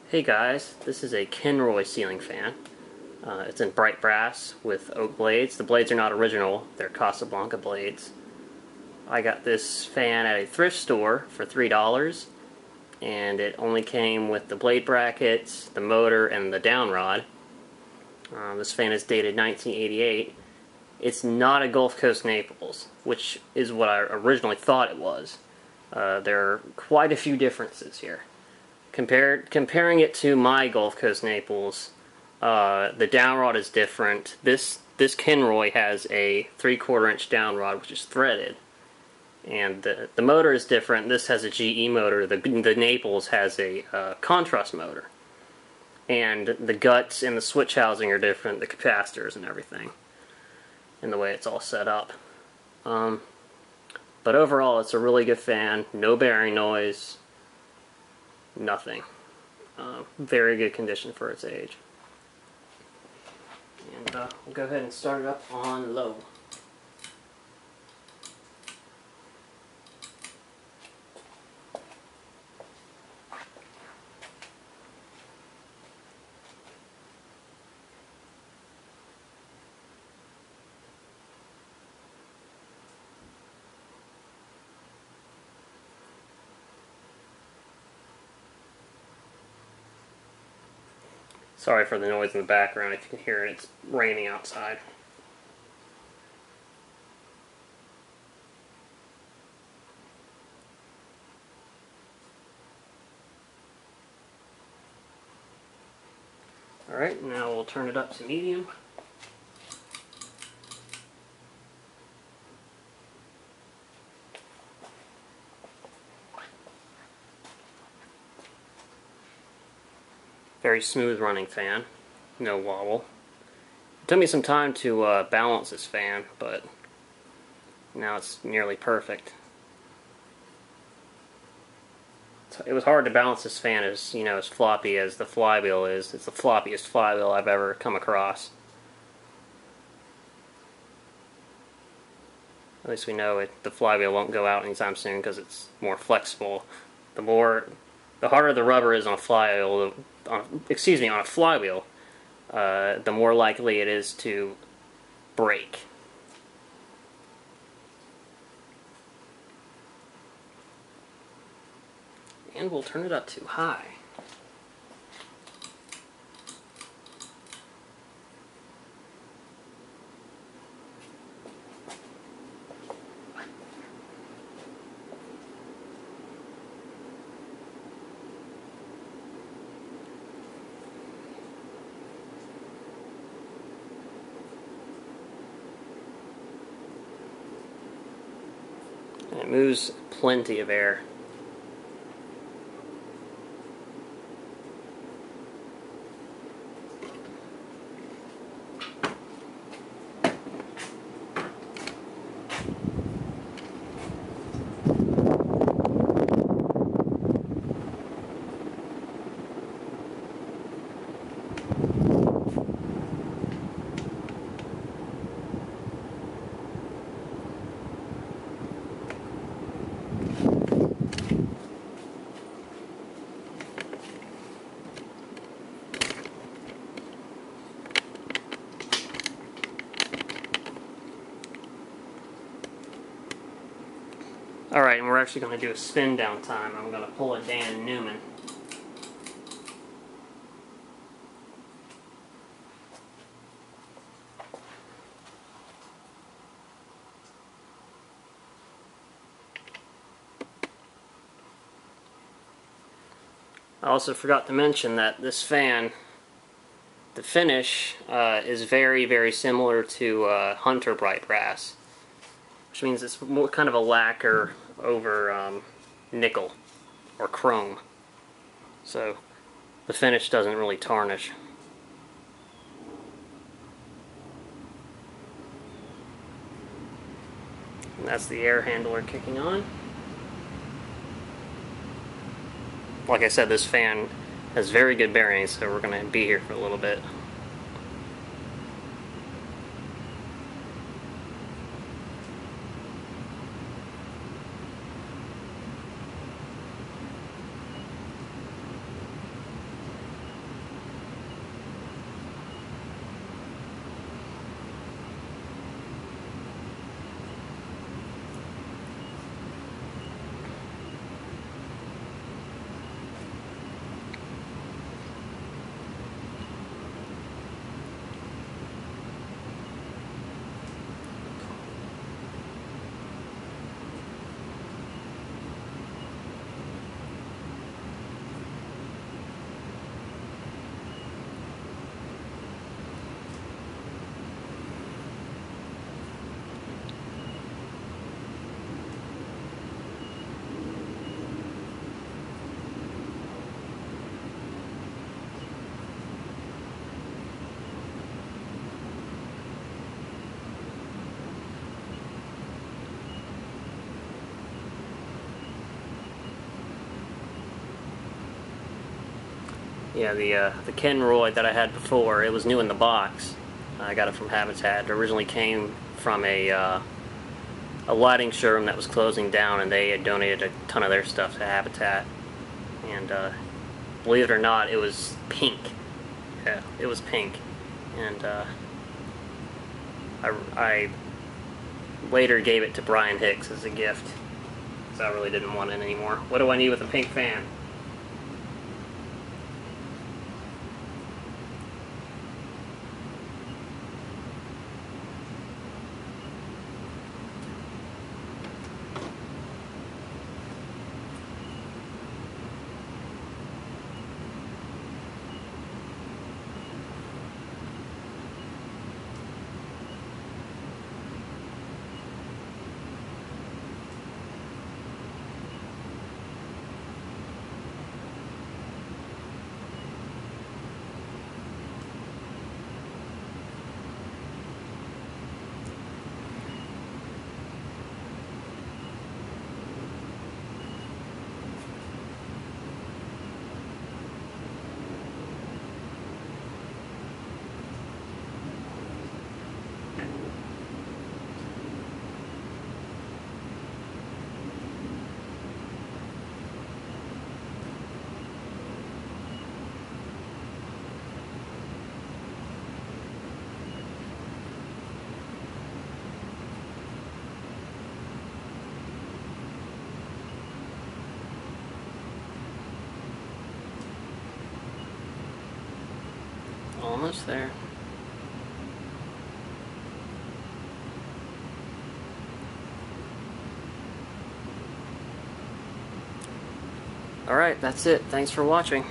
Hey guys, this is a Kenroy ceiling fan. It's in bright brass with oak blades. The blades are not original, they're Casablanca blades. I got this fan at a thrift store for $3, and it only came with the blade brackets, the motor, and the down rod. This fan is dated 1988. It's not a Gulf Coast Naples, which is what I originally thought it was. There are quite a few differences here. Comparing it to my Gulf Coast Naples, the down rod is different. This Kenroy has a 3/4 inch down rod, which is threaded, and the motor is different. This has a GE motor. The Naples has a contrast motor, and the guts and the switch housing are different. The capacitors and everything, and the way it's all set up. But overall, it's a really good fan. No bearing noise. Nothing. Very good condition for its age. And we'll go ahead and start it up on low. Sorry for the noise in the background. If you can hear it, it's raining outside. Alright, now we'll turn it up to medium. Very smooth running fan, no wobble. It took me some time to balance this fan, but now it's nearly perfect. It was hard to balance this fan as floppy as the flywheel is. It's the floppiest flywheel I've ever come across. At least we know the flywheel won't go out anytime soon because it's more flexible. The harder the rubber is on a flywheel, on a flywheel, the more likely it is to break. And we'll turn it up to high. And it moves plenty of air. Alright, and we're actually going to do a spin down time. I'm going to pull a Dan Newman. I also forgot to mention that this fan, the finish, is very, very similar to Hunter Bright Brass, which means it's more kind of a lacquer over nickel or chrome. So the finish doesn't really tarnish. And that's the air handler kicking on. Like I said, this fan has very good bearings, so we're going to be here for a little bit. Yeah, the Kenroy that I had before, it was new in the box. I got it from Habitat. It originally came from a lighting showroom that was closing down, and they had donated a ton of their stuff to Habitat. And believe it or not, it was pink. Yeah, it was pink. And I later gave it to Brian Hicks as a gift, because I really didn't want it anymore. What do I need with a pink fan? Almost there. Alright, that's it. Thanks for watching.